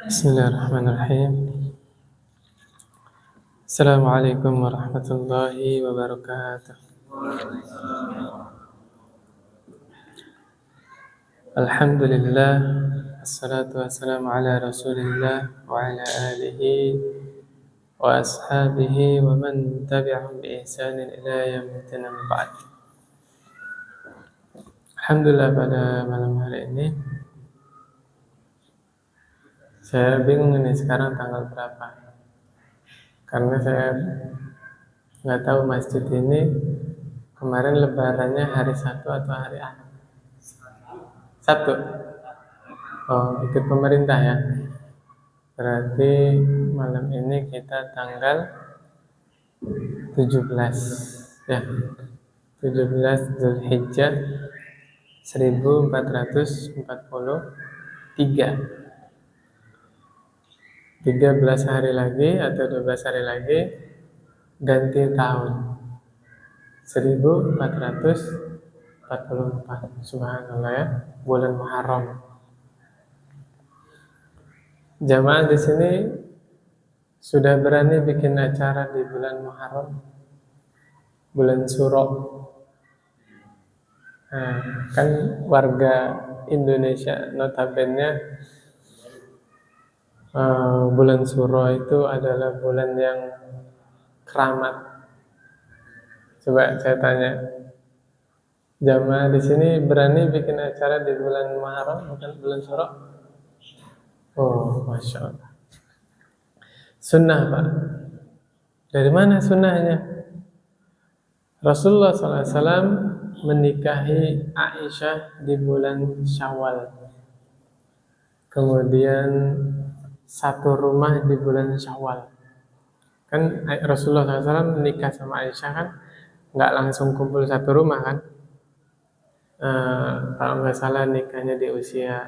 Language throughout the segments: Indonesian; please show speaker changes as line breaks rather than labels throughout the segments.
Bismillahirrahmanirrahim. Assalamualaikum warahmatullahi wabarakatuh. Alhamdulillah, assalatu wassalamu ala rasulillah wa ala alihi wa ashabihi wa man tabi'ahum bi ihsanin ila yaumiddin amma ba'd. Alhamdulillah, pada malam hari ini saya bingung ini sekarang tanggal berapa, karena saya nggak tahu masjid ini kemarin lebarannya hari Sabtu atau hari Ahad. Sabtu. Oh, ikut pemerintah ya. Berarti malam ini kita tanggal 17 ya. 17 Zulhijjah 1443. 13 hari lagi atau 12 hari lagi ganti tahun 1444. Subhanallah ya, bulan Muharram. Jamaah di sini sudah berani bikin acara di bulan Muharram, bulan Syuro. Nah, kan warga Indonesia notabene bulan Syuro itu adalah bulan yang keramat. Coba saya tanya, jamaah di sini berani bikin acara di bulan Muharram, bukan bulan Syuro? Oh, masya Allah. Sunnah, Pak. Dari mana sunnahnya? Rasulullah SAW menikahi Aisyah di bulan Syawal. Kemudian satu rumah di bulan Syawal. Kan Rasulullah SAW menikah sama Aisyah kan nggak langsung kumpul satu rumah kan. Kalau nggak salah nikahnya di usia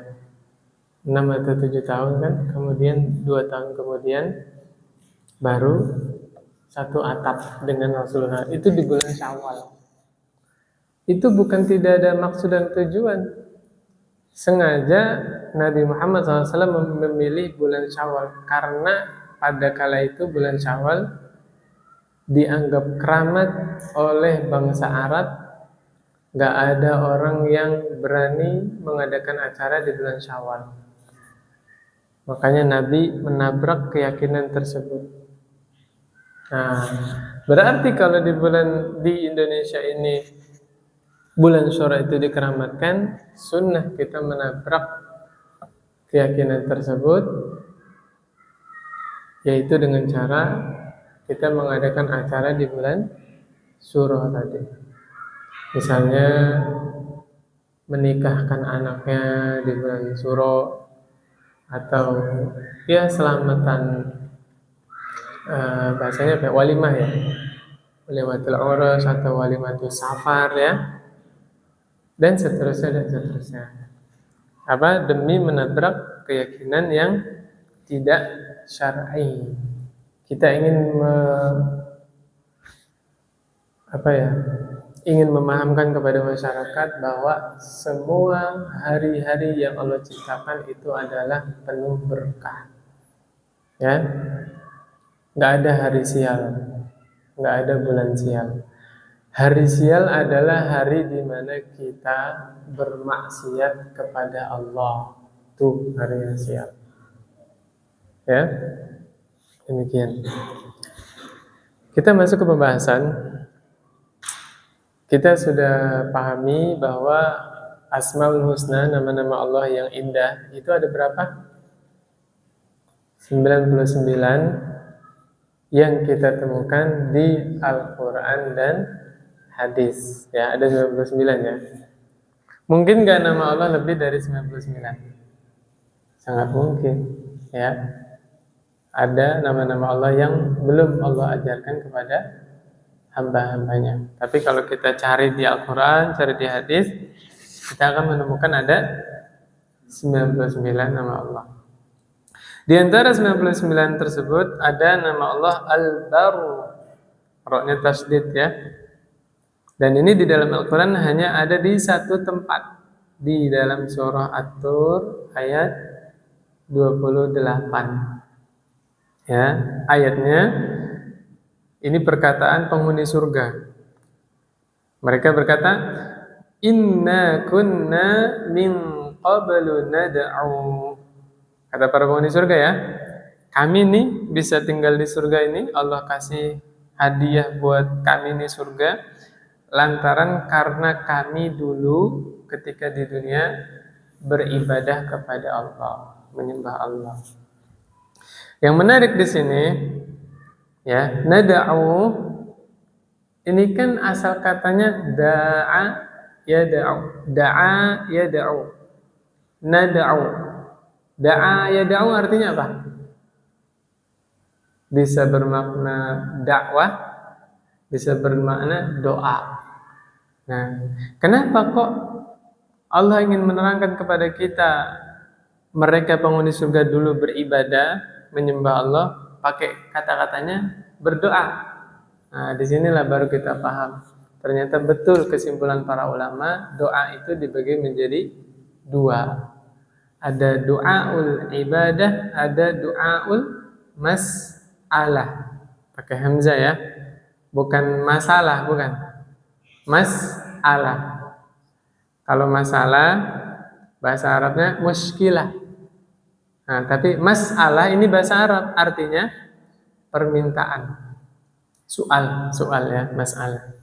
6 atau 7 tahun kan. Kemudian 2 tahun kemudian baru satu atap dengan Rasulullah. Itu di bulan Syawal. Itu bukan tidak ada maksud dan tujuan. Sengaja Nabi Muhammad SAW memilih bulan Syawal karena pada kala itu bulan Syawal dianggap keramat oleh bangsa Arab. Gak ada orang yang berani mengadakan acara di bulan Syawal. Makanya Nabi menabrak keyakinan tersebut. Nah, berarti kalau di Indonesia ini bulan Syuro itu dikeramatkan, sunnah kita menabrak keyakinan tersebut, yaitu dengan cara kita mengadakan acara di bulan Syuro tadi. Misalnya menikahkan anaknya di bulan Syuro, atau ya selamatan, bahasanya kayak walimah ya, walimatul urus atau walimatul safar ya, dan seterusnya. Demi menabrak keyakinan yang tidak syar'i. Kita ingin ingin memahamkan kepada masyarakat bahwa semua hari-hari yang Allah ciptakan itu adalah penuh berkah. Ya, nggak ada hari sial, nggak ada bulan sial. Hari sial adalah hari di mana kita bermaksiat kepada Allah. Itu hari sial. Ya, demikian. Kita masuk ke pembahasan. Kita sudah pahami bahwa Asmaul Husna, nama-nama Allah yang indah, itu ada berapa? 99 yang kita temukan di Al-Quran dan hadis. Ya, ada 99 ya. Mungkin gak nama Allah lebih dari 99? Sangat mungkin. Ya, ada nama-nama Allah yang belum Allah ajarkan kepada hamba-hambanya. Tapi kalau kita cari di Al-Quran, cari di hadis, kita akan menemukan ada 99 nama Allah. Di antara 99 tersebut ada nama Allah Al-Barru. Roknya tasdid ya. Dan ini di dalam Al-Quran hanya ada di satu tempat, di dalam surah At-Tur ayat 28. Ya, ayatnya ini perkataan penghuni surga. Mereka berkata, "Inna kunna min qablu nad'u." Kata para penghuni surga ya, kami nih bisa tinggal di surga ini, Allah kasih hadiah buat kami nih surga, lantaran karena kami dulu ketika di dunia beribadah kepada Allah, menyembah Allah. Yang menarik di sini, ya, nad'u ini kan asal katanya da'a yad'u, da'a yad'u, nad'u. Da'a yad'u artinya apa? Bisa bermakna dakwah, bisa bermakna doa. Nah, kenapa kok Allah ingin menerangkan kepada kita mereka penghuni surga dulu beribadah, menyembah Allah, pakai kata-katanya berdoa. Nah, disinilah baru kita paham. Ternyata betul kesimpulan para ulama, doa itu dibagi menjadi dua. Ada doaul ibadah, ada doaul mas'alah. Pakai hamzah ya. Bukan masalah, bukan. Mas'alah. Kalau masalah bahasa Arabnya muskilah. Nah, tapi mas'alah ini bahasa Arab artinya permintaan. Soal ya, masalah.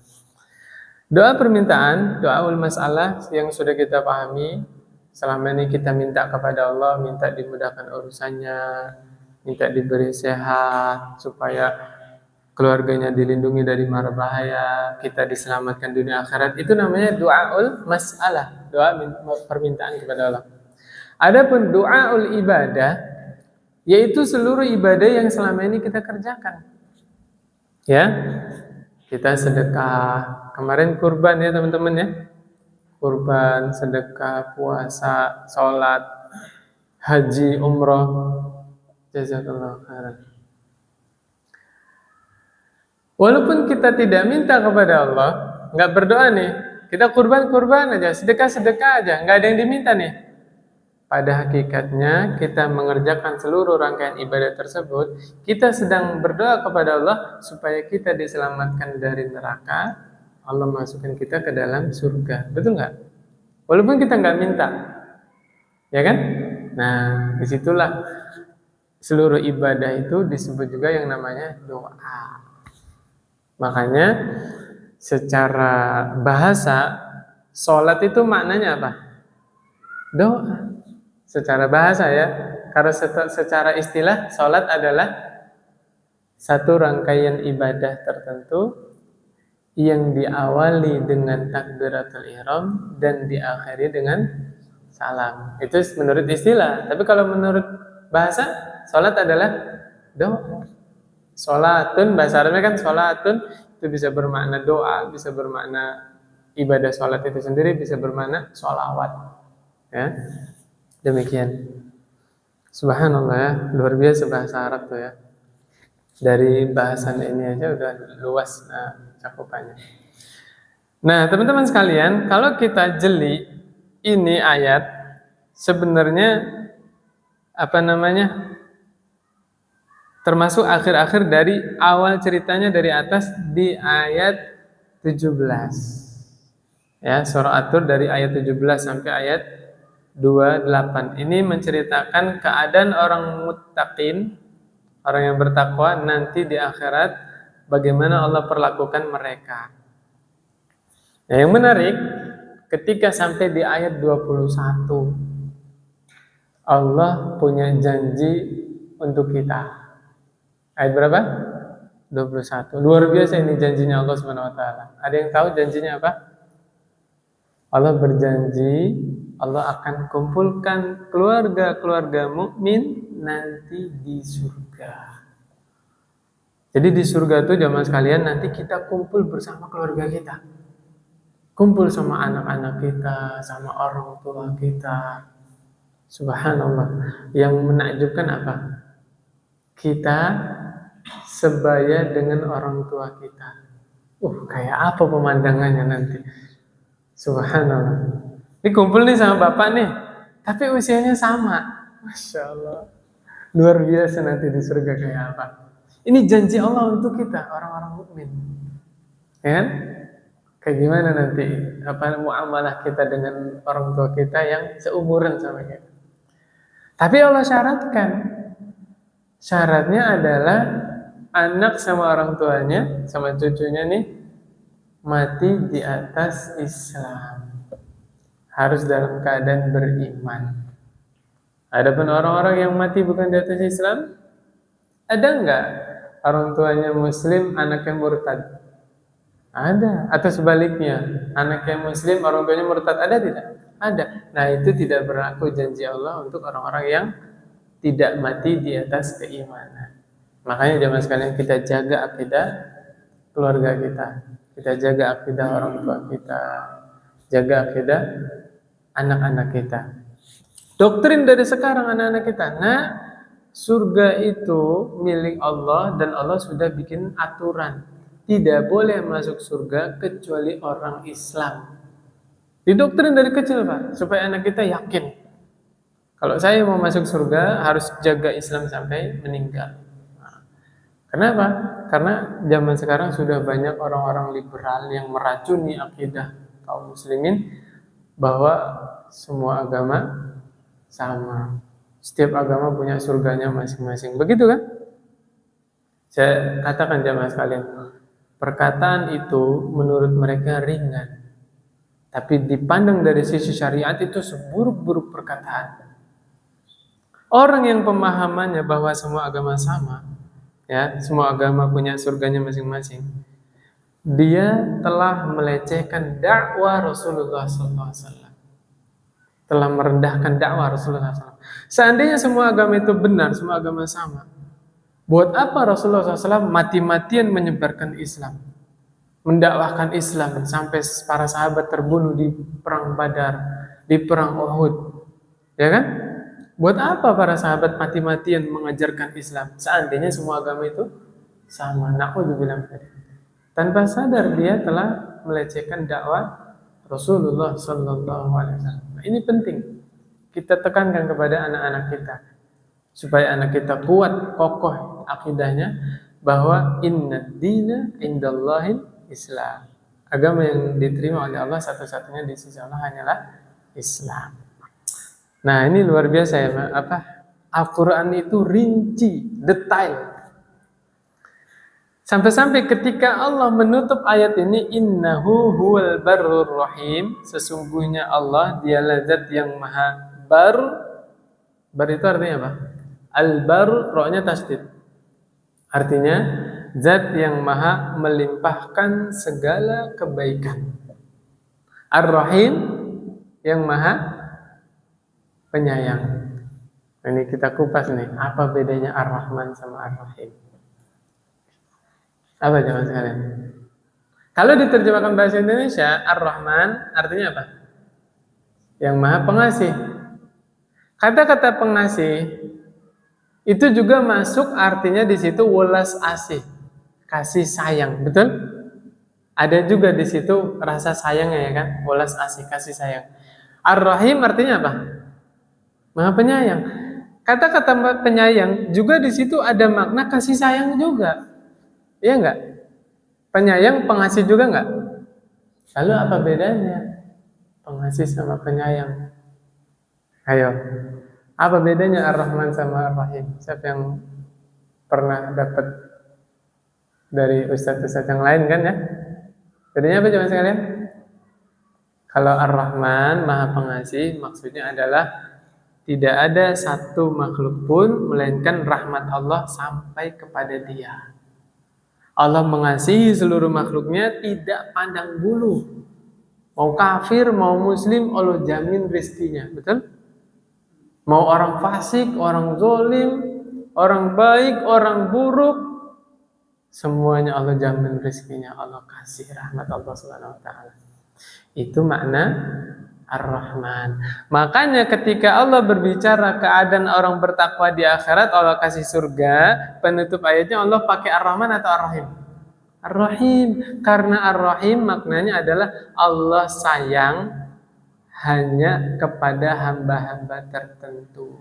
Doa permintaan, doaul masalah yang sudah kita pahami, selama ini kita minta kepada Allah, minta dimudahkan urusannya, minta diberi sehat supaya keluarganya dilindungi dari mara bahaya, kita diselamatkan dunia akhirat. Itu namanya doaul masalah, doa permintaan kepada Allah. Adapun doaul ibadah, yaitu seluruh ibadah yang selama ini kita kerjakan. Ya, kita sedekah. Kemarin kurban ya teman-teman ya. Kurban, sedekah, puasa, sholat, haji, umroh. Jazakallahu khairan. Walaupun kita tidak minta kepada Allah, nggak berdoa nih, kita kurban aja, sedekah aja, nggak ada yang diminta nih. Pada hakikatnya kita mengerjakan seluruh rangkaian ibadah tersebut, kita sedang berdoa kepada Allah supaya kita diselamatkan dari neraka, Allah masukkan kita ke dalam surga. Betul nggak? Walaupun kita nggak minta, ya kan? Nah, disitulah seluruh ibadah itu disebut juga yang namanya doa. Makanya secara bahasa sholat itu maknanya apa? Doa. Secara bahasa ya. Karena secara istilah sholat adalah satu rangkaian ibadah tertentu yang diawali dengan takbiratul ihram dan diakhiri dengan salam. Itu menurut istilah. Tapi kalau menurut bahasa, sholat adalah doa. Sholatun, bahasa Arabnya kan sholatun, itu bisa bermakna doa, bisa bermakna ibadah sholat itu sendiri, bisa bermakna sholawat. Ya, demikian. Subhanallah ya, luar biasa bahasa Arab tuh ya. Dari bahasan ini aja udah luas cakupannya. Nah, teman-teman sekalian, kalau kita jeli ini ayat, sebenarnya termasuk akhir-akhir dari awal ceritanya dari atas di ayat 17. Ya, surah At-Tur dari ayat 17 sampai ayat 28. Ini menceritakan keadaan orang muttaqin, orang yang bertakwa nanti di akhirat, bagaimana Allah perlakukan mereka. Nah, yang menarik ketika sampai di ayat 21, Allah punya janji untuk kita. Ayat berapa? 21. Luar biasa ini janjinya Allah SWT. Ada yang tahu janjinya apa? Allah berjanji Allah akan kumpulkan keluarga-keluarga mukmin nanti di surga. Jadi di surga itu jamaah sekalian nanti kita kumpul bersama keluarga kita. Kumpul sama anak-anak kita, sama orang tua kita. Subhanallah. Yang menakjubkan apa? Kita sebaya dengan orang tua kita. Kayak apa pemandangannya nanti? Subhanallah. Ini kumpul nih sama bapak nih, tapi usianya sama. Masya Allah. Luar biasa nanti di surga kayak apa. Ini janji Allah untuk kita, orang-orang mukmin. Ya kan? Kayak gimana nanti apa muamalah kita dengan orang tua kita yang seumuran sama kita. Tapi Allah syaratkan. Syaratnya adalah anak sama orang tuanya, sama cucunya nih, mati di atas Islam. Harus dalam keadaan beriman. Adapun orang-orang yang mati bukan di atas Islam, ada enggak orang tuanya Muslim, anaknya murtad? Ada. Atau sebaliknya, anaknya Muslim, orang tuanya murtad, ada tidak? Ada. Nah, itu tidak berlaku janji Allah untuk orang-orang yang tidak mati di atas keimanan. Makanya zaman sekalian kita jaga akidah keluarga kita. Kita jaga akidah orang tua kita. Jaga akidah anak-anak kita. Doktrin dari sekarang anak-anak kita. Nah, surga itu milik Allah dan Allah sudah bikin aturan. Tidak boleh masuk surga kecuali orang Islam. Didoktrin dari kecil, Pak, supaya anak kita yakin. Kalau saya mau masuk surga harus jaga Islam sampai meninggal. Nah, kenapa? Karena zaman sekarang sudah banyak orang-orang liberal yang meracuni akidah kaum muslimin bahwa semua agama sama. Setiap agama punya surganya masing-masing. Begitu kan? Saya katakan jamaah sekalian, perkataan itu menurut mereka ringan. Tapi dipandang dari sisi syariat itu seburuk-buruk perkataan. Orang yang pemahamannya bahwa semua agama sama, ya, semua agama punya surganya masing-masing, dia telah melecehkan dakwah Rasulullah SAW. Telah merendahkan dakwah Rasulullah SAW. Seandainya semua agama itu benar, semua agama sama, buat apa Rasulullah SAW mati-matian menyebarkan Islam, mendakwahkan Islam sampai para sahabat terbunuh di perang Badar, di perang Uhud, ya kan? Buat apa para sahabat mati-matian mengajarkan Islam? Seandainya semua agama itu sama, na'udzubillah. Tanpa sadar dia telah melecehkan dakwah Rasulullah SAW. Nah, ini penting kita tekankan kepada anak-anak kita supaya anak kita kuat, kokoh akidahnya bahwa inna dina indallahil Islam. Agama yang diterima oleh Allah satu-satunya di sisi Allah hanyalah Islam. Nah, ini luar biasa ya, apa? Al-Qur'an itu rinci, detail. Sampai-sampai ketika Allah menutup ayat ini, innahu huwal barrur rahim, sesungguhnya Allah dialah zat yang maha bar. Bar itu artinya apa? Al-bar, rohnya tasdid. Artinya zat yang maha melimpahkan segala kebaikan. Ar-Rahim, yang maha penyayang. Ini kita kupas nih, apa bedanya Ar-Rahman sama Ar-Rahim? Apa jemaah sekalian? Kalau diterjemahkan bahasa Indonesia, Ar-Rahman artinya apa? Yang maha pengasih. Kata-kata pengasih itu juga masuk artinya di situ welas asih, kasih sayang, betul? Ada juga di situ rasa sayangnya ya kan, welas asih, kasih sayang. Ar-Rahim artinya apa? Maha penyayang. Kata-kata penyayang juga di situ ada makna kasih sayang juga. Iya enggak? Penyayang, pengasih juga enggak? Lalu apa bedanya pengasih sama penyayang? Ayo, apa bedanya Ar-Rahman sama Ar-Rahim? Siapa yang pernah dapat dari ustadz-ustadz yang lain kan ya? Bedanya apa jemaah sekalian? Kalau Ar-Rahman, maha pengasih, maksudnya adalah tidak ada satu makhluk pun melainkan rahmat Allah sampai kepada dia. Allah mengasihi seluruh makhluknya tidak pandang bulu. Mau kafir, mau muslim, Allah jamin rezekinya, betul? Mau orang fasik, orang zalim, orang baik, orang buruk, semuanya Allah jamin rezekinya, Allah kasih rahmat Allah Subhanahu wa taala. Itu makna Ar-Rahman. Makanya ketika Allah berbicara keadaan orang bertakwa di akhirat, Allah kasih surga, penutup ayatnya Allah pakai Ar-Rahman atau Ar-Rahim? Ar-Rahim. Karena Ar-Rahim maknanya adalah Allah sayang hanya kepada hamba-hamba tertentu.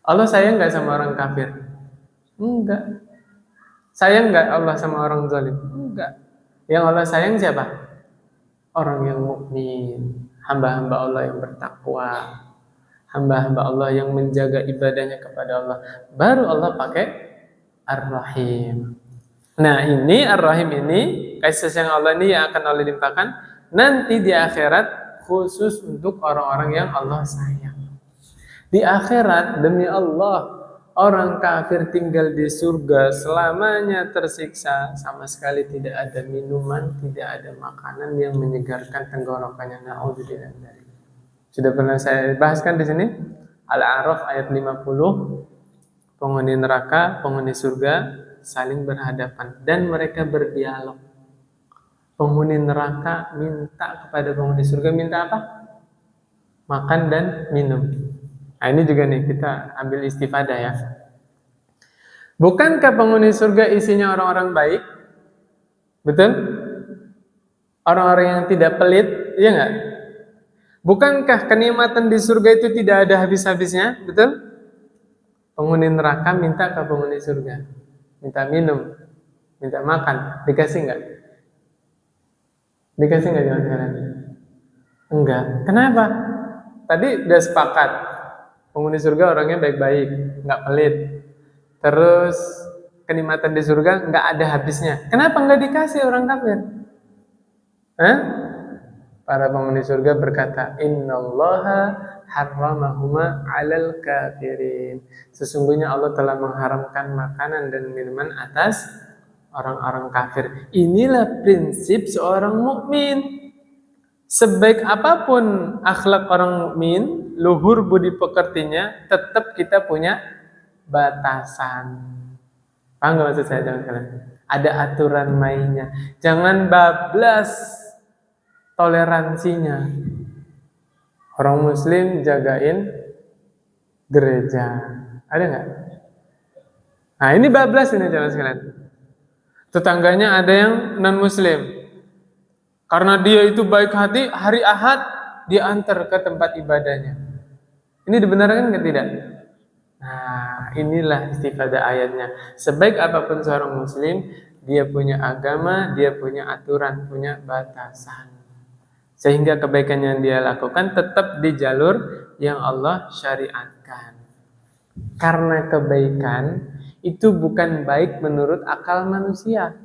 Allah sayang nggak sama orang kafir? Enggak. Sayang nggak Allah sama orang zalim? Enggak. Yang Allah sayang siapa? Orang yang mukmin, hamba-hamba Allah yang bertakwa, hamba-hamba Allah yang menjaga ibadahnya kepada Allah. Baru Allah pakai Ar-Rahim. Nah, ini Ar-Rahim ini, kasih sayang Allah ini yang akan Allah limpahkan nanti di akhirat khusus untuk orang-orang yang Allah sayang. Di akhirat demi Allah, orang kafir tinggal di surga selamanya tersiksa, sama sekali tidak ada minuman, tidak ada makanan yang menyegarkan tenggorokannya. Naudzubillah. Sudah pernah saya bahaskan di sini Al-A'raf ayat 50, penghuni neraka, penghuni surga saling berhadapan dan mereka berdialog. Penghuni neraka minta kepada penghuni surga, minta apa? Makan dan minum. Nah, ini juga nih kita ambil istifadah ya. Bukankah penghuni surga isinya orang-orang baik? Betul? Orang-orang yang tidak pelit, iya nggak? Bukankah kenikmatan di surga itu tidak ada habis-habisnya? Betul? Penghuni neraka minta ke penghuni surga, minta minum, minta makan, dikasih nggak? Dikasih nggak jangan heran? Enggak. Kenapa? Tadi udah sepakat, penghuni surga orangnya baik-baik, nggak pelit. Terus kenikmatan di surga nggak ada habisnya. Kenapa nggak dikasih orang kafir? Hah? Para penghuni surga berkata, Innallaha harramahuma 'alal kafirin. Sesungguhnya Allah telah mengharamkan makanan dan minuman atas orang-orang kafir. Inilah prinsip seorang mukmin. Sebaik apapun akhlak orang mukmin, luhur budi pekertinya, tetap kita punya batasan. Paham nggak maksud saya? Jangan kalian. Ada aturan mainnya. Jangan bablas toleransinya. Orang muslim jagain gereja. Ada nggak? Nah, ini bablas ini jangan sekalian. Tetangganya ada yang non muslim. Karena dia itu baik hati, hari Ahad dia antar ke tempat ibadahnya. Ini dibenarkan nggak tidak? Nah, inilah istifadah ayatnya. Sebaik apapun seorang muslim, dia punya agama, dia punya aturan, punya batasan. Sehingga kebaikan yang dia lakukan tetap di jalur yang Allah syariatkan. Karena kebaikan itu bukan baik menurut akal manusia.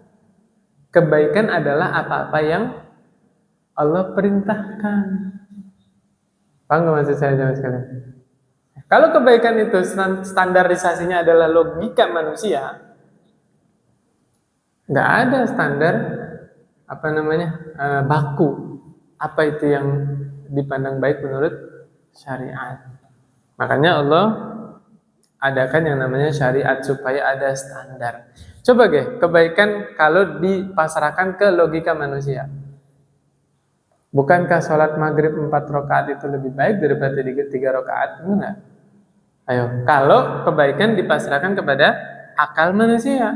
Kebaikan adalah apa-apa yang Allah perintahkan. Paham nggak maksud saya jemaah sekalian? Kalau kebaikan itu standarisasinya adalah logika manusia, nggak ada standar baku. Apa itu yang dipandang baik menurut syariat? Makanya Allah adakan yang namanya syariat supaya ada standar. Coba kebaikan kalau dipasrahkan ke logika manusia. Bukankah sholat maghrib 4 rakaat itu lebih baik daripada 3 rakaat? Benar? Ayo, kalau kebaikan dipasrahkan kepada akal manusia.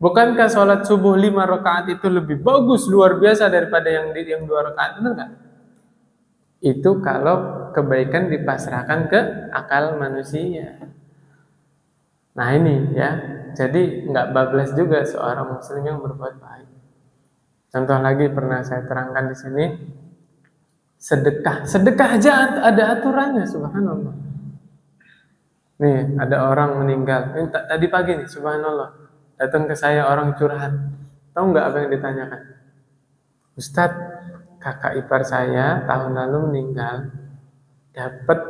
Bukankah sholat subuh 5 rakaat itu lebih bagus, luar biasa daripada yang 2 rakaat? Benar nggak? Itu kalau kebaikan dipasrahkan ke akal manusia. Nah ini ya, jadi nggak bablas juga seorang muslim yang berbuat baik. Contoh lagi pernah saya terangkan di sini, sedekah aja ada aturannya, subhanallah. Nih ada orang meninggal, tadi pagi nih, subhanallah, datang ke saya orang curhat. Tahu nggak apa yang ditanyakan? Ustadz, kakak ipar saya tahun lalu meninggal, dapat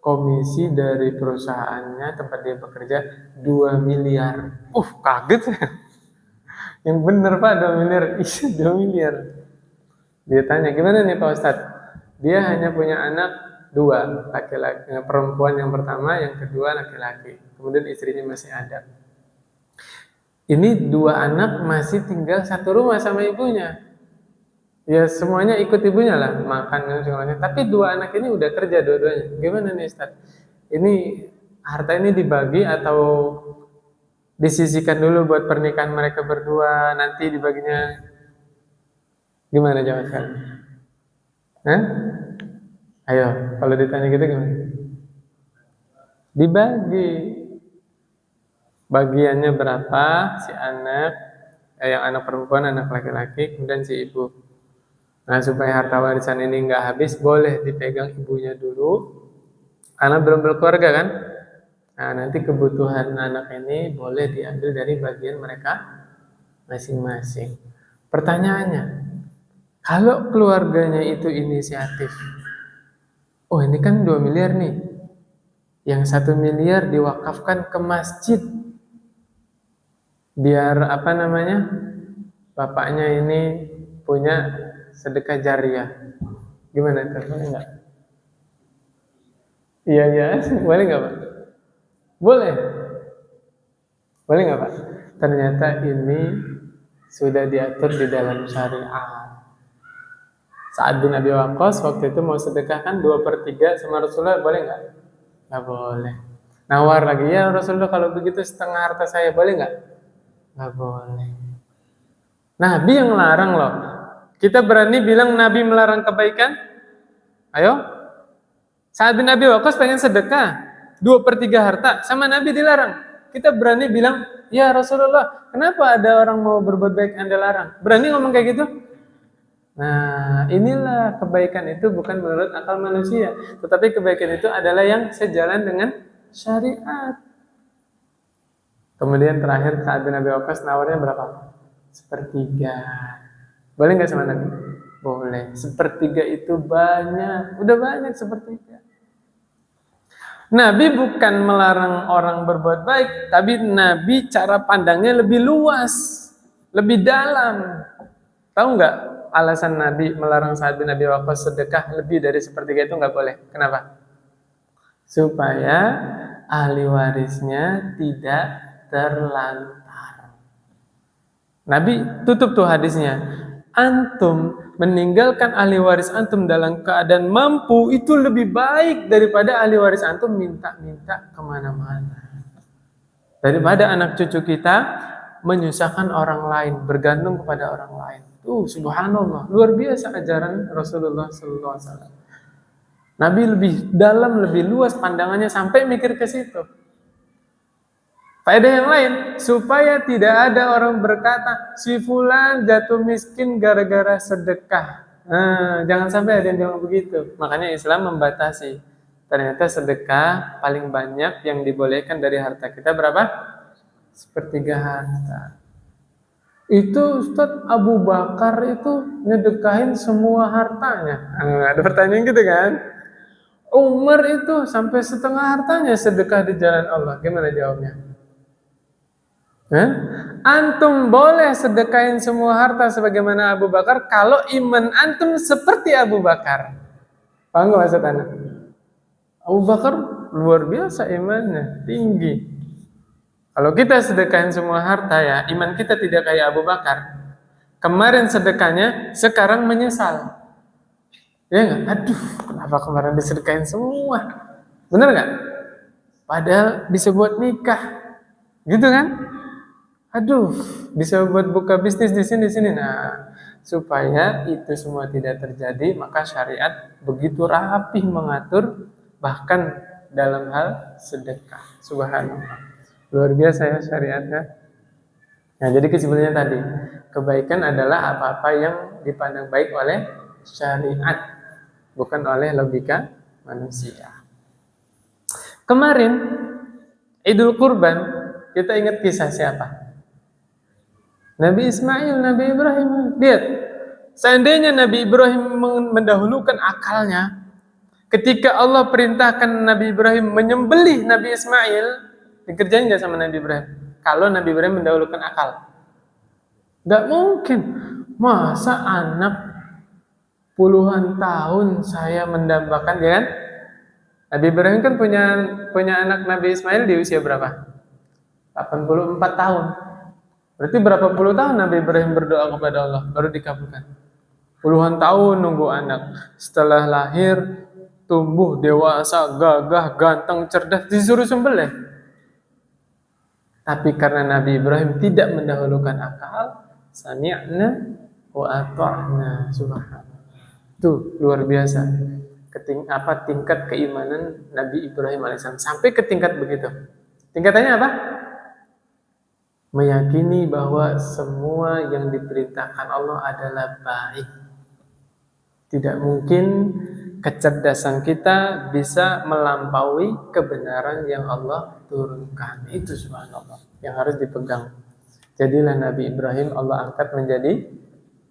komisi dari perusahaannya tempat dia bekerja 2 miliar. Kaget. Yang bener Pak 2 miliar. Iya 2 miliar. Dia tanya, gimana nih Pak Ustadz? Dia hanya punya anak 2, laki-laki, perempuan yang pertama, yang kedua laki-laki. Kemudian istrinya masih ada. Ini 2 anak masih tinggal satu rumah sama ibunya. Ya semuanya ikut ibunya lah, makan dan segalanya. Tapi 2 anak ini udah kerja dua-duanya. Gimana nih Ustadz? Ini harta ini dibagi atau disisihkan dulu buat pernikahan mereka berdua, nanti dibaginya gimana jawab kalian? Ayo, kalau ditanya gitu gimana? dibagi. Bagiannya berapa si anak, yang anak perempuan, anak laki-laki, kemudian si ibu. Nah, supaya harta warisan ini nggak habis, boleh dipegang ibunya dulu, karena belum berkeluarga kan. Nah, nanti kebutuhan anak ini boleh diambil dari bagian mereka masing-masing. Pertanyaannya, kalau keluarganya itu inisiatif, oh ini kan 2 miliar nih, yang 1 miliar diwakafkan ke masjid, biar apa namanya, bapaknya ini punya sedekah jariah. Gimana tuh? Boleh nggak? Iya ya, boleh nggak Pak? Boleh. Boleh nggak Pak? Ternyata ini sudah diatur di dalam syariat. Sa'ad bin Abi Waqqas waktu itu mau sedekahkan 2/3 sama Rasulullah, boleh nggak? Nggak boleh. Nawar lagi, ya Rasulullah kalau begitu setengah harta saya, boleh nggak? Nggak boleh. Nabi yang larang loh. Kita berani bilang Nabi melarang kebaikan? Ayo. Sa'ad bin Abi Waqqas pengen sedekah 2/3 harta, sama Nabi dilarang. Kita berani bilang, ya Rasulullah, kenapa ada orang mau berbuat baik Anda larang? Berani ngomong kayak gitu? Nah, inilah kebaikan itu bukan menurut akal manusia, tetapi kebaikan itu adalah yang sejalan dengan syariat. Kemudian terakhir Sa'ad bin Abi Waqqas nawarnya berapa? 1/3. Boleh nggak sama Nabi? Boleh. 1/3 itu banyak, udah banyak 1/3. Nabi bukan melarang orang berbuat baik, tapi Nabi cara pandangnya lebih luas, lebih dalam. Tahu nggak alasan Nabi melarang Sa'ad bin Abi Waqqas sedekah lebih dari 1/3 itu nggak boleh? Kenapa? Supaya ahli warisnya tidak terlantar. Nabi tutup tuh hadisnya. Antum meninggalkan ahli waris antum dalam keadaan mampu itu lebih baik daripada ahli waris antum minta-minta kemana-mana. Daripada anak cucu kita menyusahkan orang lain, bergantung kepada orang lain. Tuh, subhanallah, luar biasa ajaran Rasulullah SAW. Nabi lebih dalam, lebih luas pandangannya sampai mikir ke situ. Faedah yang lain, supaya tidak ada orang berkata, si fulan jatuh miskin gara-gara sedekah. Nah, jangan sampai ada yang bilang begitu. Makanya Islam membatasi. Ternyata sedekah paling banyak yang dibolehkan dari harta kita berapa? 1/3 harta. Itu Ustadz Abu Bakar itu ngedekahin semua hartanya. Nah, ada pertanyaan gitu kan? Umar itu sampai setengah hartanya sedekah di jalan Allah. Gimana jawabnya? Antum boleh sedekahin semua harta sebagaimana Abu Bakar kalau iman antum seperti Abu Bakar. Paham nggak maksud anda? Abu Bakar luar biasa imannya, tinggi. Kalau kita sedekahin semua harta ya, iman kita tidak kayak Abu Bakar. Kemarin sedekahnya, sekarang menyesal. Ya nggak? Aduh, kenapa kemarin disedekahin semua? Bener nggak? Padahal bisa buat nikah, gitu kan? Aduh, bisa buat buka bisnis di sini. Nah, supaya itu semua tidak terjadi, maka syariat begitu rapi mengatur, bahkan dalam hal sedekah. Subhanallah. Luar biasa ya syariatnya. Nah, jadi kesimpulannya tadi, kebaikan adalah apa-apa yang dipandang baik oleh syariat, bukan oleh logika manusia. Kemarin, Idul Kurban, kita ingat kisah siapa? Nabi Ismail, Nabi Ibrahim. Lihat, seandainya Nabi Ibrahim mendahulukan akalnya, ketika Allah perintahkan Nabi Ibrahim menyembelih Nabi Ismail, dikerjain gak sama Nabi Ibrahim? Kalau Nabi Ibrahim mendahulukan akal, gak mungkin. Masa anak puluhan tahun saya mendambakan, ya kan? Nabi Ibrahim kan punya anak Nabi Ismail di usia berapa? 84 tahun. Berarti berapa puluh tahun Nabi Ibrahim berdoa kepada Allah baru dikabulkan? Puluhan tahun nunggu anak. Setelah lahir, tumbuh, dewasa, gagah, ganteng, cerdas, disuruh sembelih. Tapi karena Nabi Ibrahim tidak mendahulukan akal, sami'na wa ata'na, subhanallah. Tuh, luar biasa. tingkat keimanan Nabi Ibrahim alaihissalam sampai ke tingkat begitu. Tingkatannya apa? Meyakini bahwa semua yang diperintahkan Allah adalah baik. Tidak mungkin kecerdasan kita bisa melampaui kebenaran yang Allah turunkan. Itu subhanallah yang harus dipegang. Jadilah Nabi Ibrahim Allah angkat menjadi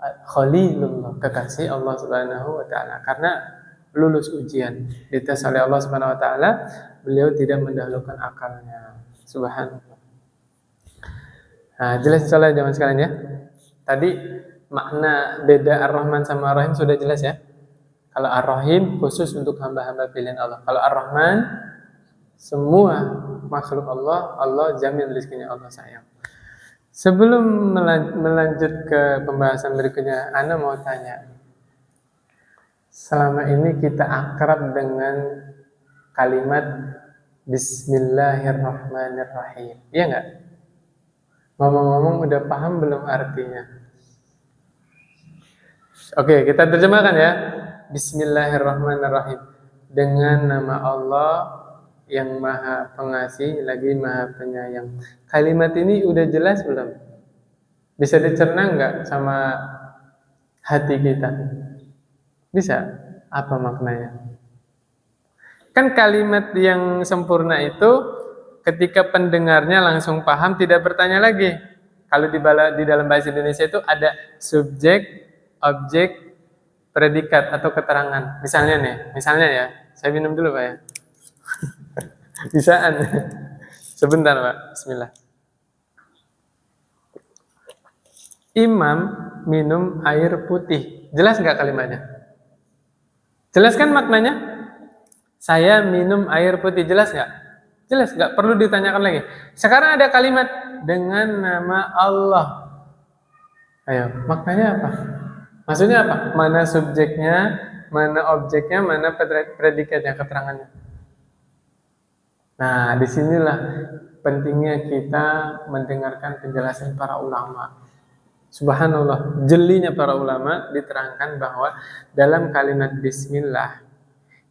Khalilullah, kekasih Allah Subhanahu wa taala, karena lulus ujian, dites oleh Allah Subhanahu wa taala, beliau tidak mendahulukan akalnya. Subhanallah. Nah, jelas insyaallah zaman sekarang ya. Tadi makna beda Ar-Rahman sama Ar-Rahim sudah jelas ya. Kalau Ar-Rahim khusus untuk hamba-hamba pilihan Allah. Kalau Ar-Rahman semua makhluk Allah, Allah jamin rezekinya, Allah sayang. Sebelum melanjut ke pembahasan berikutnya, Ana mau tanya. Selama ini kita akrab dengan kalimat Bismillahirrahmanirrahim. Iya enggak? Ngomong-ngomong udah paham belum artinya? Oke, kita terjemahkan ya. Bismillahirrahmanirrahim. Dengan nama Allah yang Maha Pengasih lagi Maha Penyayang. Kalimat ini udah jelas belum? Bisa dicerna nggak sama hati kita? Bisa? Apa maknanya? Kan kalimat yang sempurna itu ketika pendengarnya langsung paham, tidak bertanya lagi. Kalau di dalam bahasa Indonesia itu ada subjek, objek, predikat atau keterangan. Misalnya ya, saya minum dulu Pak ya. Bisaan. Sebentar Pak, bismillah. Imam minum air putih. Jelas nggak kalimatnya? Jelas kan maknanya? Saya minum air putih. Jelas nggak? Jelas nggak? Perlu ditanyakan lagi. Sekarang ada kalimat dengan nama Allah. Ayo, maknanya apa? Maksudnya apa? Mana subjeknya, mana objeknya, mana predikatnya, keterangannya. Nah, disinilah pentingnya kita mendengarkan penjelasan para ulama. Subhanallah, jelinya para ulama diterangkan bahwa dalam kalimat Bismillah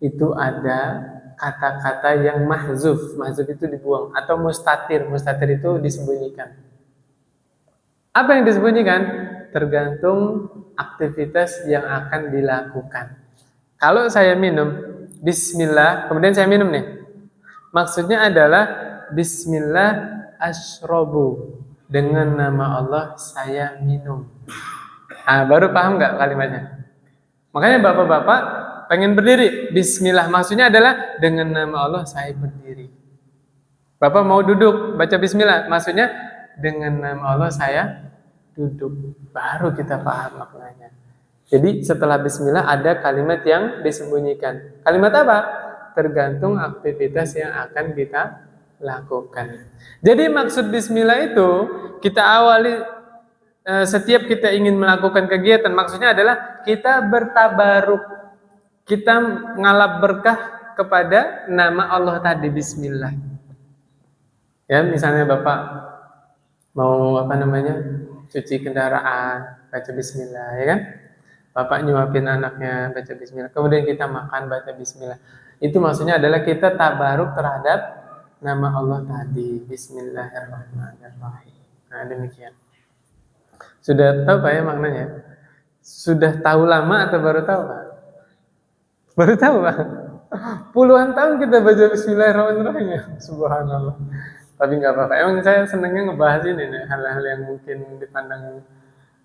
itu ada kata-kata yang mahzuf. Mahzuf itu dibuang, atau mustatir. Mustatir itu disembunyikan. Apa yang disembunyikan? Tergantung aktivitas yang akan dilakukan. Kalau saya minum Bismillah, kemudian saya minum nih, maksudnya adalah Bismillah asyrobu, dengan nama Allah saya minum. Nah, baru paham nggak kalimatnya? Makanya bapak-bapak pengen berdiri, Bismillah maksudnya adalah dengan nama Allah saya berdiri. Bapak mau duduk, baca Bismillah, maksudnya dengan nama Allah saya duduk. Baru kita paham maknanya. Jadi setelah Bismillah ada kalimat yang disembunyikan. Kalimat apa? Tergantung aktivitas yang akan kita lakukan. Jadi maksud Bismillah itu kita awali setiap kita ingin melakukan kegiatan. Maksudnya adalah kita bertabaruk, kita ngalap berkah kepada nama Allah tadi, Bismillah. Ya, misalnya Bapak mau cuci kendaraan, baca Bismillah, ya kan? Bapak nyuapin anaknya, baca Bismillah. Kemudian kita makan, baca Bismillah. Itu maksudnya adalah kita tabaruk terhadap nama Allah tadi, Bismillahirrahmanirrahim. Nah, demikian. Sudah tahu Pak ya maknanya? Sudah tahu lama atau baru tahu Pak? Baru tahu Pak? Puluhan tahun kita baca Bismillahirrahmanirrahim ya? Subhanallah. Tapi nggak apa-apa. Emang saya senangnya ngebahas ini nih, hal-hal yang mungkin dipandang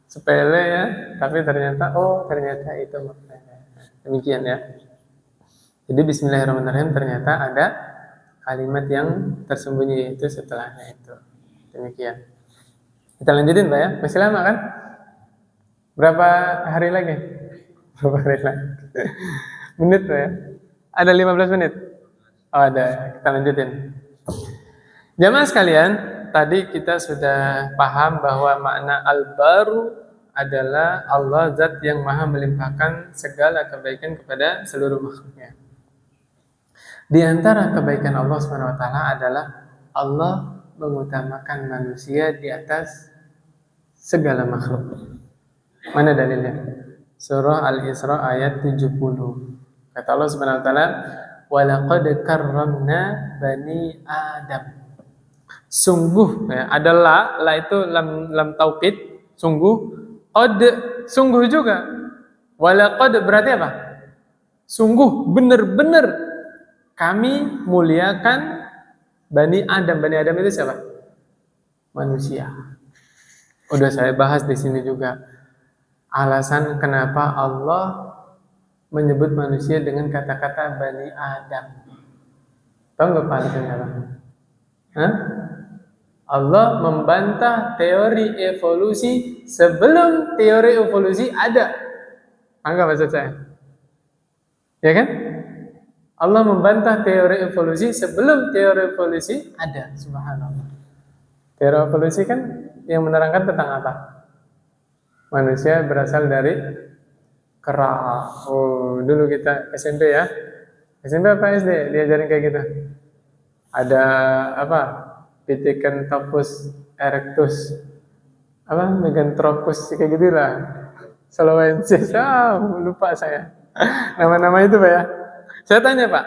sepele ya, tapi ternyata itu maknanya. Demikian ya. Jadi Bismillahirrahmanirrahim ternyata ada kalimat yang tersembunyi itu setelahnya itu. Demikian. Kita lanjutin Pak ya. Masih lama kan? Berapa hari lagi? Berapa hari lagi? Menit Pak ya? Ada 15 menit? Oh ada. Kita lanjutin. Jamaah sekalian, tadi kita sudah paham bahwa makna al-baru adalah Allah zat yang maha melimpahkan segala kebaikan kepada seluruh makhluknya. Di antara kebaikan Allah SWT adalah Allah mengutamakan manusia di atas segala makhluk. Mana dalilnya? Surah Al-Isra ayat 70. Kata Allah Subhanahu wa taala, "Walaqad karramna bani Adam." Sungguh ya, adalah la itu lam taukid, sungguh, qad sungguh juga. Walaqad berarti apa? Sungguh benar-benar kami muliakan Bani Adam. Bani Adam itu siapa? Manusia. Udah saya bahas di sini juga. Alasan kenapa Allah menyebut manusia dengan kata-kata Bani Adam. Tahu nggak Pak alasannya apa? Hah? Allah membantah teori evolusi sebelum teori evolusi ada. Anggap maksud saya. Ya kan? Allah membantah teori evolusi sebelum teori evolusi ada. Subhanallah. Teori evolusi kan yang menerangkan tentang apa? Manusia berasal dari kera. Oh, dulu kita SMP ya. SMP apa SD? Diajarin kayak gitu. Ada apa? Pithecanthropus erectus. Apa? Meganthropus kayak gitulah. Solowensis. Lupa saya. Nama-nama itu Pak ya. Saya tanya Pak,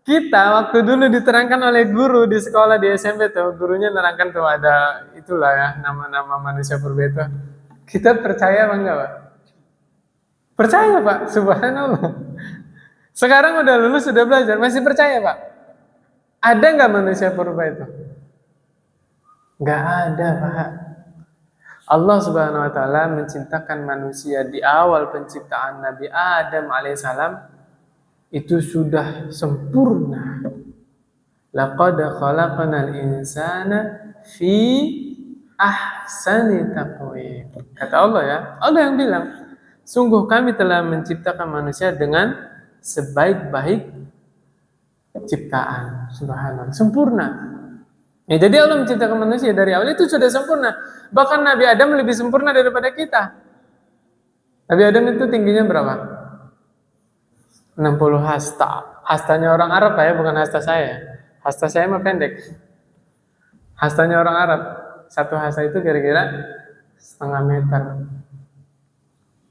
kita waktu dulu diterangkan oleh guru di sekolah di SMP tuh, gurunya nerangkan tuh ada itulah ya, nama-nama manusia purba itu. Kita percaya apa enggak Pak? Percaya Pak, subhanallah. Sekarang udah lulus, sudah belajar, masih percaya Pak? Ada nggak manusia purba itu? Nggak ada Pak. Allah Subhanahu wa taala menciptakan manusia di awal penciptaan Nabi Adam alaihissalam itu sudah sempurna. Laqad khalaqnal insana fi ahsani taqwim. Kata Allah ya, Allah yang bilang, sungguh kami telah menciptakan manusia dengan sebaik-baik ciptaan. Subhanallah, sempurna. Ya, jadi Allah menciptakan manusia dari awal itu sudah sempurna. Bahkan Nabi Adam lebih sempurna daripada kita. Nabi Adam itu tingginya berapa? 60 hasta. Hastanya orang Arab ya, bukan hasta saya. Hasta saya mah pendek. Hastanya orang Arab. Satu hasta itu kira-kira setengah meter.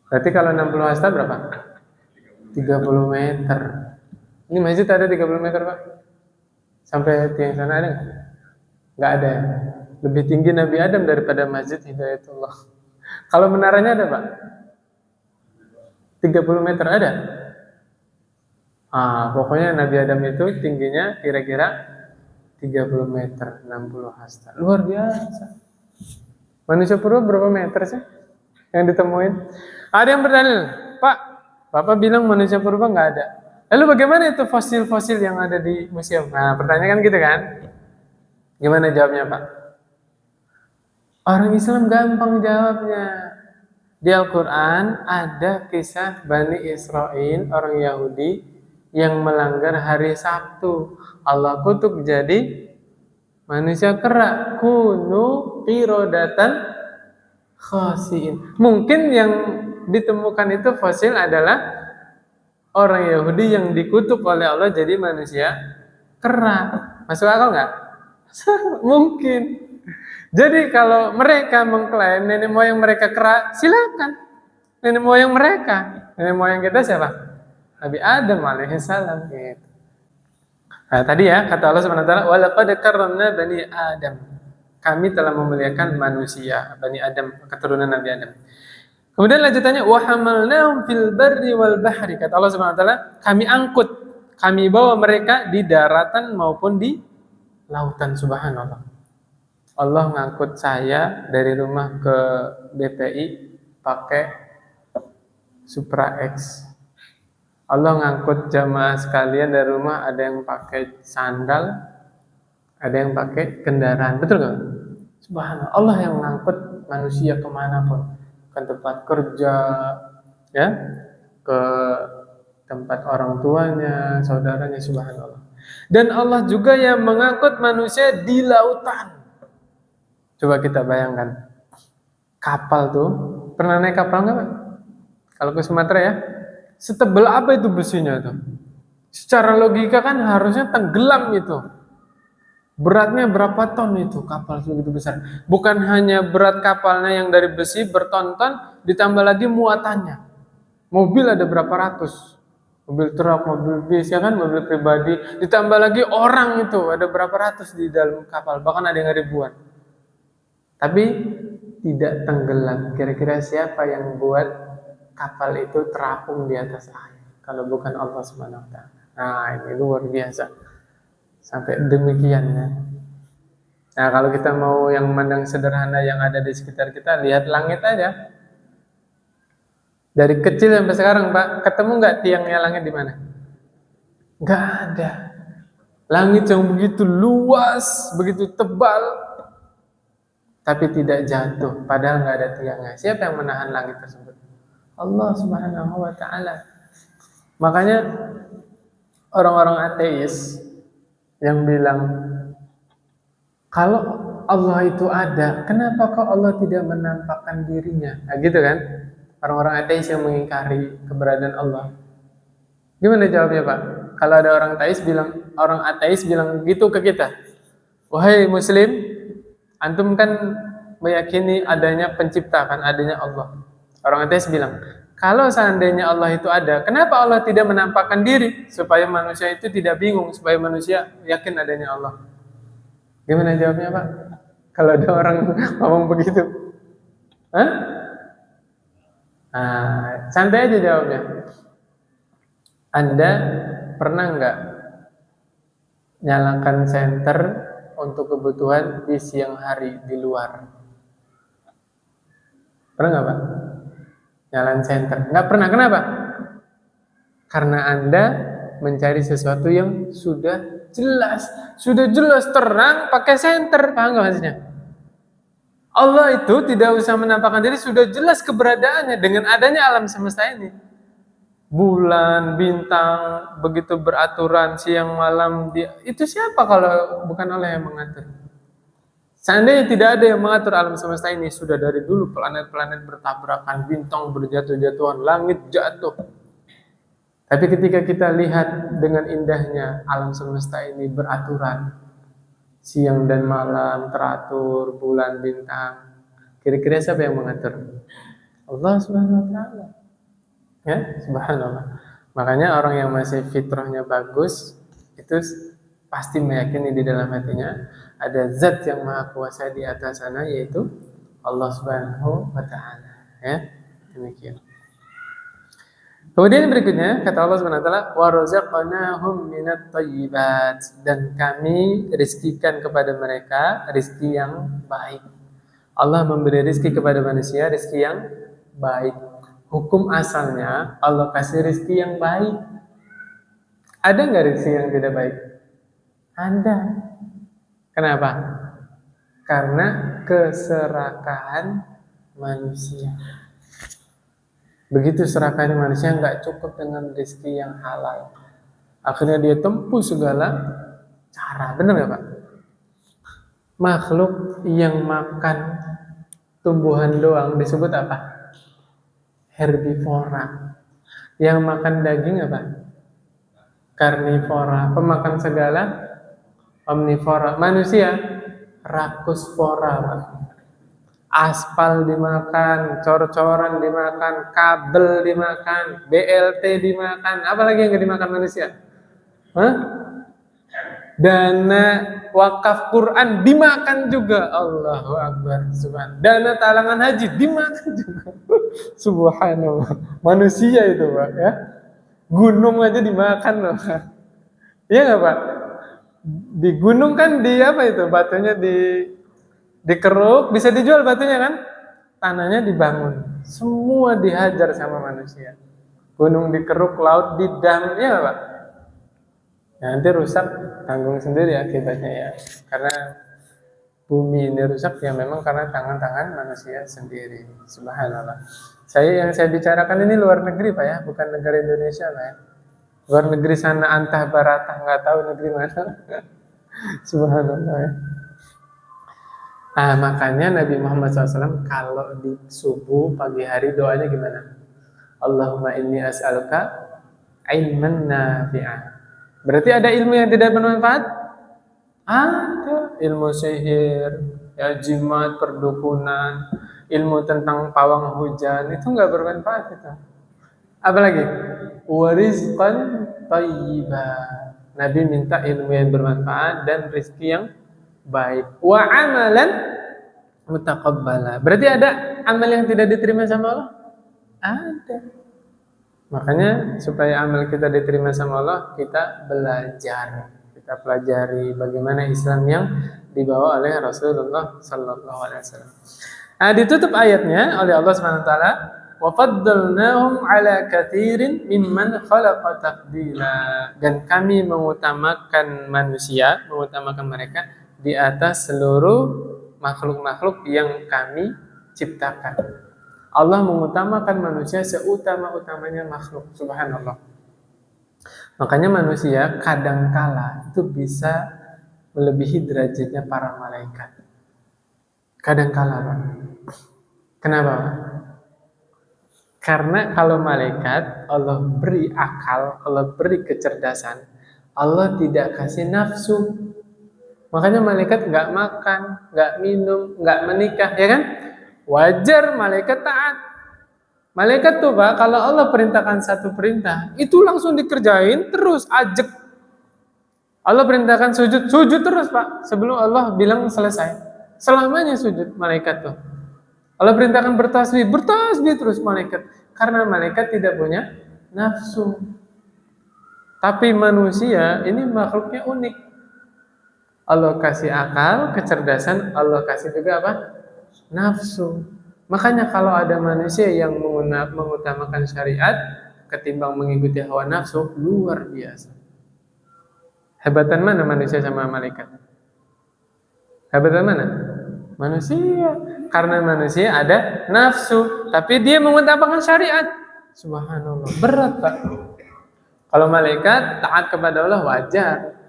Berarti kalau 60 hasta berapa? 30 meter. Ini masjid ada 30 meter Pak? Sampai tiang sana ada nggak? Nggak ada. Lebih tinggi Nabi Adam daripada Masjid Hidayatullah. Kalau menaranya ada Pak? 30 meter ada? Pokoknya Nabi Adam itu tingginya kira-kira 30 meter, 60 hasta. Luar biasa. Manusia purba berapa meter sih yang ditemuin? Ada yang berdalil, Pak, Bapak bilang manusia purba nggak ada. Lalu bagaimana itu fosil-fosil yang ada di museum? Nah, pertanyaan kan gitu kan? Gimana jawabnya Pak? Orang Islam gampang jawabnya. Di Al-Quran ada kisah Bani Israel, orang Yahudi, yang melanggar hari Sabtu. Allah kutuk jadi manusia kera. Kunu qirodatan khasiin. Mungkin yang ditemukan itu fosil adalah orang Yahudi yang dikutuk oleh Allah jadi manusia kera. Masuk akal nggak? Mungkin. Jadi kalau mereka mengklaim nenek moyang mereka kera, silakan. Nenek moyang mereka. Nenek moyang kita siapa? Nabi Adam alaihissalam. Gitu. Nah, tadi ya kata Allah Subhanahu wa taala, "Wa laqad karramna bani Adam." Kami telah memuliakan manusia, Bani Adam, keturunan Nabi Adam. Kemudian lanjutannya, "Wa hamalnahum fil barri wal bahri." Kata Allah Subhanahu wa taala, kami angkut, kami bawa mereka di daratan maupun di lautan. Subhanallah. Allah ngangkut saya dari rumah ke BPI pakai Supra X. Allah ngangkut jamaah sekalian dari rumah, ada yang pakai sandal, ada yang pakai kendaraan. Betul nggak? Subhanallah. Allah yang ngangkut manusia kemanapun, ke tempat kerja, ya, ke tempat orang tuanya, saudaranya. Subhanallah. Dan Allah juga yang mengangkut manusia di lautan. Coba kita bayangkan, kapal tuh, pernah naik kapal nggak Pak? Kalau ke Sumatera ya, setebal apa itu besinya tuh? Secara logika kan harusnya tenggelam itu. Beratnya berapa ton itu kapal segitu besar? Bukan hanya berat kapalnya yang dari besi berton-ton, ditambah lagi muatannya. Mobil ada berapa ratus? mobil truk, mobil bis, ya kan, mobil pribadi, ditambah lagi orang itu, ada berapa ratus di dalam kapal, bahkan ada yang ribuan. Tapi tidak tenggelam. Kira-kira siapa yang buat kapal itu terapung di atas air? Kalau bukan Allah Subhanahu wa taala. Nah, ini luar biasa. Sampai demikiannya. Nah, kalau kita mau yang memandang sederhana yang ada di sekitar kita, lihat langit aja. Dari kecil sampai sekarang, Pak, ketemu nggak tiangnya langit di mana? Nggak ada. Langit yang begitu luas, begitu tebal, tapi tidak jatuh, padahal nggak ada tiangnya. Siapa yang menahan langit tersebut? Allah Subhanahu wa taala. Makanya orang-orang ateis yang bilang, kalau Allah itu ada, kenapa kok Allah tidak menampakkan dirinya? Nah, gitu kan? Orang-orang ateis yang mengingkari keberadaan Allah. Gimana jawabnya, Pak? Kalau ada orang ateis bilang gitu ke kita. Wahai muslim, antum kan meyakini adanya pencipta, kan, adanya Allah. Orang ateis bilang, kalau seandainya Allah itu ada, kenapa Allah tidak menampakkan diri supaya manusia itu tidak bingung, supaya manusia yakin adanya Allah? Gimana jawabnya, Pak? Kalau ada orang ngomong begitu, hah? Nah, santai aja jawabnya. Anda pernah nggak nyalakan senter untuk kebutuhan di siang hari di luar? Pernah nggak, Pak? Nyalakan senter? Nggak pernah. Kenapa? Karena Anda mencari sesuatu yang sudah jelas terang pakai senter. Paham nggak maksudnya? Allah itu tidak usah menampakkan diri, sudah jelas keberadaannya dengan adanya alam semesta ini. Bulan, bintang, begitu beraturan, siang malam, itu siapa kalau bukan Allah yang mengatur? Seandainya tidak ada yang mengatur alam semesta ini, sudah dari dulu planet-planet bertabrakan, bintang berjatuh-jatuhan, langit jatuh. Tapi ketika kita lihat dengan indahnya alam semesta ini beraturan, siang dan malam teratur, bulan, bintang, kira-kira siapa yang mengatur? Allah Subhanahu wa taala. Ya, subhanallah. Makanya orang yang masih fitrahnya bagus itu pasti meyakini di dalam hatinya ada zat yang maha kuasa di atas sana, yaitu Allah Subhanahu wa taala. Ya, demikian. Kemudian berikutnya kata Allah Subhanahu wa taala, wa razaqnahum minat thayyibat, dan kami rizkikan kepada mereka rizki yang baik. Allah memberi rizki kepada manusia rizki yang baik. Hukum asalnya Allah kasih rizki yang baik. Ada nggak rizki yang tidak baik? Ada. Kenapa? Karena keserakahan manusia. Begitu serakahnya manusia, nggak cukup dengan rezeki yang halal. Akhirnya dia tempuh segala cara. Benar nggak, Pak? Makhluk yang makan tumbuhan doang disebut apa? Herbivora. Yang makan daging apa? Karnivora. Pemakan segala omnivora. Manusia rakusvora, Pak. Aspal dimakan, cor-coran dimakan, kabel dimakan, BLT dimakan, apalagi yang gak dimakan manusia? Hah? Dana wakaf Quran dimakan juga. Allahu Akbar. Subhan. Dana talangan haji dimakan juga. Subhanallah. Manusia itu, Pak, ya. Gunung aja dimakan loh. Iya nggak, Pak? Di gunung kan di apa itu? Batunya dikeruk, bisa dijual batunya kan? Tanahnya dibangun. Semua dihajar sama manusia. Gunung dikeruk, laut didam, ya Pak? Ya, nanti rusak, tanggung sendiri akibatnya ya. Karena bumi ini rusak ya memang karena tangan-tangan manusia sendiri. Subhanallah. Yang saya bicarakan ini luar negeri, Pak, ya, bukan negara Indonesia, Pak, ya. Luar negeri sana antah baratah, nggak tahu negeri mana. Subhanallah, ya. Makanya Nabi Muhammad SAW kalau di subuh pagi hari doanya gimana? Allahumma inni as'aluka ilman nafi'ah. Berarti ada ilmu yang tidak bermanfaat? Ada. Ilmu sihir, ya, jimat, perdukunan, ilmu tentang pawang hujan, itu nggak bermanfaat itu. Apalagi? wa rizqan thayyiba. Nabi minta ilmu yang bermanfaat dan rezeki yang baik. Wa amalan mutaqabbala. Berarti ada amal yang tidak diterima sama Allah? Ada. Makanya supaya amal kita diterima sama Allah, kita belajar. Kita pelajari bagaimana Islam yang dibawa oleh Rasulullah sallallahu alaihi wasallam. Nah, ditutup ayatnya oleh Allah Subhanahu wa taala, wa faddalnahum ala katsirin mimman khalaqa tafdila. Dan kami mengutamakan manusia, mengutamakan mereka di atas seluruh makhluk-makhluk yang kami ciptakan. Allah mengutamakan manusia seutama-utamanya makhluk, subhanallah. Makanya manusia kadangkala itu bisa melebihi derajatnya para malaikat. Kadangkala, Pak. Kenapa, Pak? Karena kalau malaikat Allah beri akal, Allah beri kecerdasan, Allah tidak kasih nafsu. Makanya malaikat nggak makan, nggak minum, nggak menikah, ya kan? Wajar malaikat taat. Malaikat tuh, Pak, kalau Allah perintahkan satu perintah, itu langsung dikerjain terus, ajek. Allah perintahkan sujud, sujud terus, Pak. Sebelum Allah bilang selesai. Selamanya sujud malaikat tuh. Allah perintahkan bertasbih, bertasbih terus malaikat. Karena malaikat tidak punya nafsu. Tapi manusia ini makhluknya unik. Allah kasih akal, kecerdasan, Allah kasih juga apa? Nafsu. Makanya kalau ada manusia yang mengutamakan syariat ketimbang mengikuti hawa nafsu, luar biasa. Hebatan mana manusia sama malaikat? Hebatan mana? Manusia. Karena manusia ada nafsu, tapi dia mengutamakan syariat. Subhanallah, berat, Pak. Kalau malaikat taat kepada Allah wajar.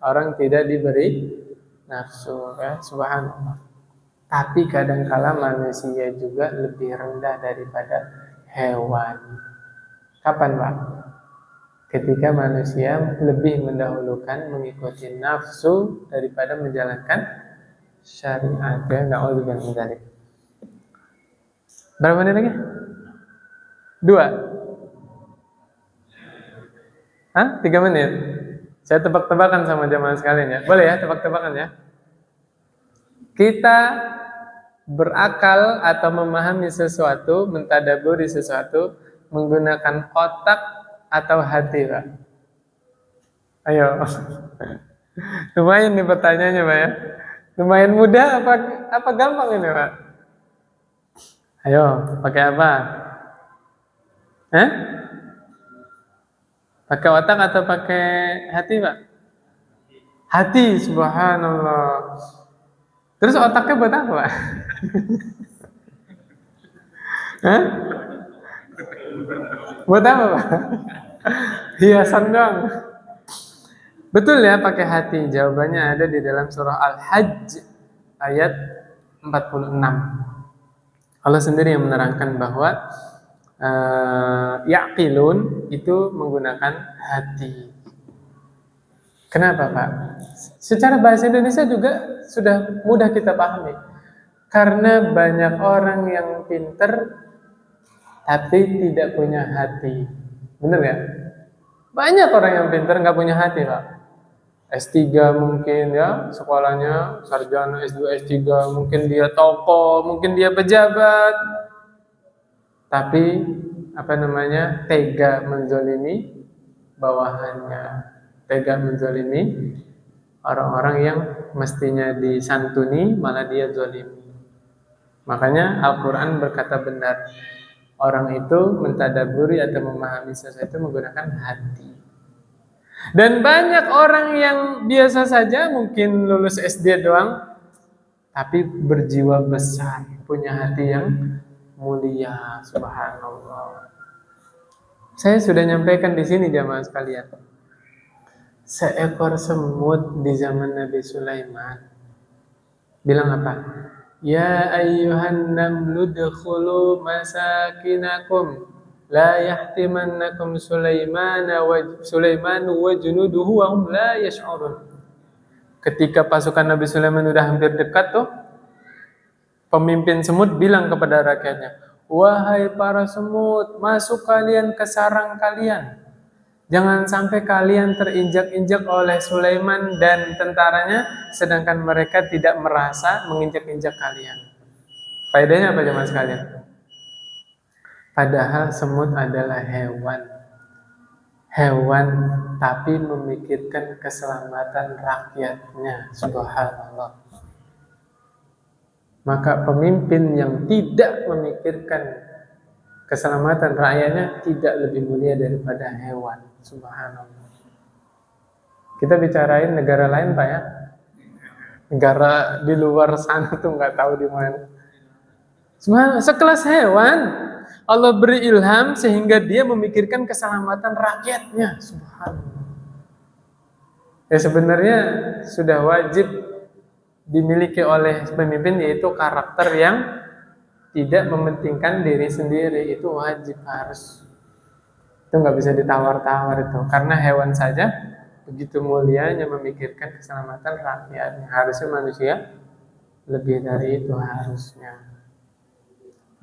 Orang tidak diberi nafsu, ya. Subhanallah. Tapi kadangkala manusia juga lebih rendah daripada hewan. Kapan, Pak? Ketika manusia lebih mendahulukan mengikuti nafsu daripada menjalankan syariat, ya. Na'udzubillah min dzalik. Berapa menit lagi? 2. Hah? 3 menit? Saya tebak-tebakan sama jamaah sekalian, ya. Boleh ya, tebak-tebakan ya. Kita berakal atau memahami sesuatu, mentadaburi sesuatu menggunakan otak atau hati, Pak? Ayo. Lumayan nih pertanyaannya, Pak, ya. Lumayan mudah apa gampang ini, Pak? Ayo, pakai apa? Pakai otak atau pakai hati, Pak? Hati, subhanallah. Terus otaknya buat apa, Pak? Buat apa, Pak? Hiasan dong. Betul ya, pakai hati. Jawabannya ada di dalam surah Al-Hajj ayat 46. Allah sendiri yang menerangkan bahwa ya'qilun itu menggunakan hati. Kenapa, Pak? Secara bahasa Indonesia juga sudah mudah kita pahami. Karena banyak orang yang pinter tapi tidak punya hati. Benar ya? Banyak orang yang pinter nggak punya hati, Pak. S3 mungkin, ya, sekolahnya sarjana, S2, S3, mungkin dia tokoh, mungkin dia pejabat. Tapi tega menzolimi bawahannya, tega menzolimi orang-orang yang mestinya disantuni, malah dia zolimi. Makanya Al-Quran berkata benar, orang itu mentadaburi atau memahami sesuatu menggunakan hati. Dan banyak orang yang biasa saja, mungkin lulus SD doang, tapi berjiwa besar, punya hati yang mulia, subhanallah. Saya sudah nyampaikan di sini jamaah sekalian. Seekor semut di zaman Nabi Sulaiman bilang apa? Ya ayyuhan namlu dkhulu masakinakum la yahtimannakum Sulaiman wa junuduhu wa hum la yash'urun. Ketika pasukan Nabi Sulaiman sudah hampir dekat tuh, pemimpin semut bilang kepada rakyatnya, wahai para semut, masuk kalian ke sarang kalian. Jangan sampai kalian terinjak-injak oleh Sulaiman dan tentaranya, sedangkan mereka tidak merasa menginjak-injak kalian. Faedahnya apa jemaah sekalian? Padahal semut adalah hewan. Hewan tapi memikirkan keselamatan rakyatnya. Subhanallah. Maka pemimpin yang tidak memikirkan keselamatan rakyatnya tidak lebih mulia daripada hewan. Subhanallah. Kita bicarain negara lain Pak ya. Negara di luar sana tuh nggak tahu di mana. Sekelas hewan, Allah beri ilham sehingga dia memikirkan keselamatan rakyatnya. Subhanallah. Ya sebenarnya sudah wajib dimiliki oleh pemimpin, yaitu karakter yang tidak mementingkan diri sendiri. Itu wajib, harus. Itu nggak bisa ditawar-tawar itu. Karena hewan saja begitu mulianya memikirkan keselamatan rakyatnya. Harusnya manusia lebih dari itu harusnya.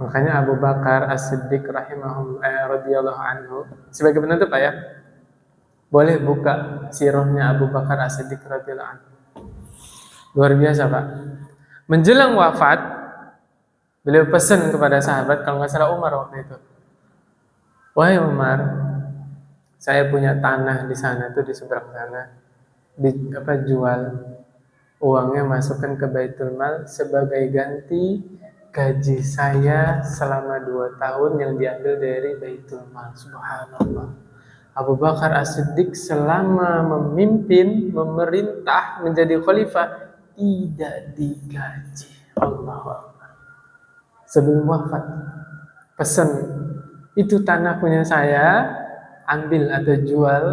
Makanya Abu Bakar As-Siddiq radhiyallahu anhu, sebagai penutup Pak ya, boleh buka sirahnya Abu Bakar As-Siddiq radhiyallahu anhu. Luar biasa Pak. Menjelang wafat, beliau pesan kepada sahabat, kalau nggak salah Umar waktu itu, wahai Umar, saya punya tanah di sana tuh, di seberang sana, jual, uangnya masukkan ke Baitul Mal sebagai ganti gaji saya selama 2 tahun yang diambil dari Baitul Mal. Subhanallah. Abu Bakar As-Siddiq selama memimpin, memerintah, menjadi khalifah tidak digaji. Allahu Akbar. Sebelum wafat pesan, itu tanah punya saya, ambil atau jual,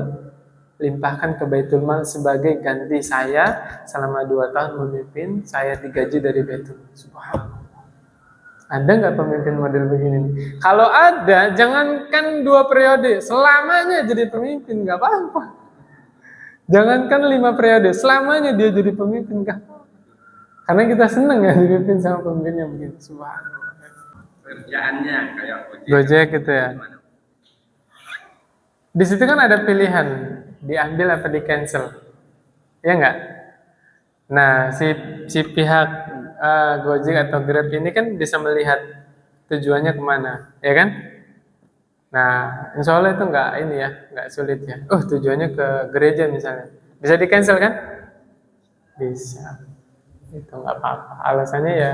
limpahkan ke Baitul Mal sebagai ganti saya selama 2 tahun memimpin, saya digaji dari Baitul Mal. Subhanallah. Ada nggak pemimpin model begini? Kalau ada, jangankan 2 periode, selamanya jadi pemimpin, nggak apa-apa. Jangankan 5 periode, selamanya dia jadi pemimpin, nggak apa-apa. Karena kita senang ya dipimpin sama pemimpin yang begini. Subhanallah.
Kerjaannya kayak
Gojek gitu ya. Di situ kan ada pilihan, diambil apa di cancel, ya nggak? Nah, si pihak Gojek atau Grab ini kan bisa melihat tujuannya kemana, ya kan? Nah, insya Allah itu nggak sulit ya. Tujuannya ke gereja misalnya, bisa di cancel kan? Bisa. Itu nggak apa-apa. Alasannya ya,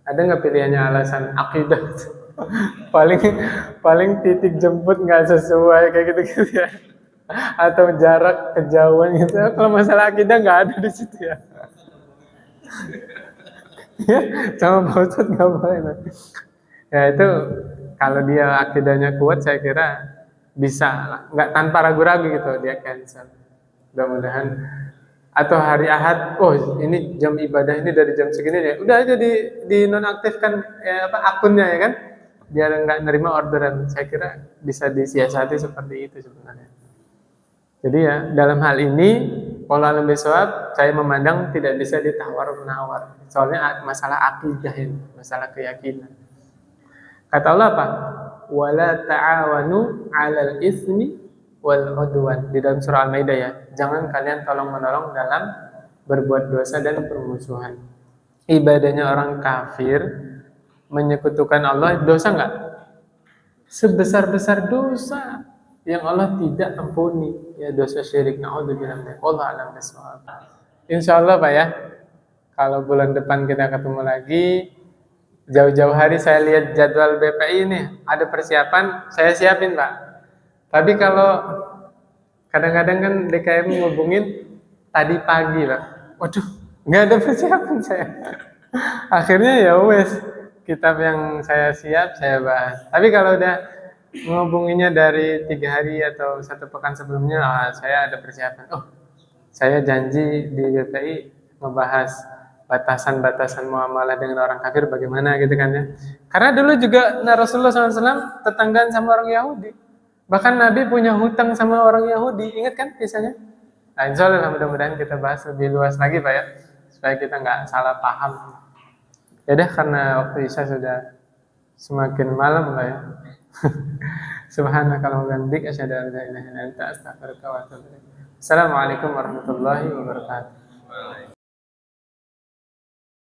ada nggak pilihannya alasan akidah? paling titik jemput nggak sesuai kayak gitu ya, atau jarak kejauhan gitu. Kalau masalah akidah nggak ada di situ ya. Ya, sama Pak Ustadz nggak boleh. Ya itu kalau dia akidahnya kuat, saya kira bisa lah, nggak tanpa ragu-ragu gitu dia cancel. Mudah-mudahan. Atau hari Ahad, ini jam ibadah ini dari jam segini ya, udah aja di nonaktifkan akunnya ya kan, biar nggak nerima orderan. Saya kira bisa disiasati seperti itu sebenarnya. Jadi ya dalam hal ini, wallahu a'lam bishawab, saya memandang tidak bisa ditawar-menawar. Soalnya masalah akidah ini, masalah keyakinan. Kata Allah apa? Wala ta'awanu 'alal itsmi wal 'udwan. Di dalam surah Al-Maidah ya. Jangan kalian tolong-menolong dalam berbuat dosa dan permusuhan. Ibadahnya orang kafir menyekutukan Allah, dosa enggak? Sebesar-besar dosa yang Allah tidak ampuni, ya dosa syirik. Na'udzubillah. Wallahu a'lam bishawab. Insyaallah Pak ya. Kalau bulan depan kita ketemu lagi, jauh-jauh hari saya lihat jadwal BPI ini, ada persiapan, saya siapin Pak. Tapi kalau kadang-kadang kan DKM ngubungin tadi pagi Pak, waduh, nggak ada persiapan saya. Akhirnya ya wes, kitab yang saya siap saya bahas. Tapi kalau udah ngubunginnya dari 3 hari atau 1 pekan sebelumnya, saya ada persiapan. Saya janji di BPI membahas batasan-batasan muamalah dengan orang kafir bagaimana gitu kan ya. Karena dulu juga Rasulullah SAW tetanggaan sama orang Yahudi. Bahkan Nabi punya hutang sama orang Yahudi. Ingat kan kisahnya? Nah, insya Allah mudah-mudahan kita bahas lebih luas lagi Pak ya. Supaya kita nggak salah paham. Ya udah, karena waktu Isya sudah semakin malam Pak ya. Subhanakallahumma wa bihamdika asyhadu an la ilaha illa anta astaghfiruka wa atubu ilaik. Assalamualaikum warahmatullahi wabarakatuh.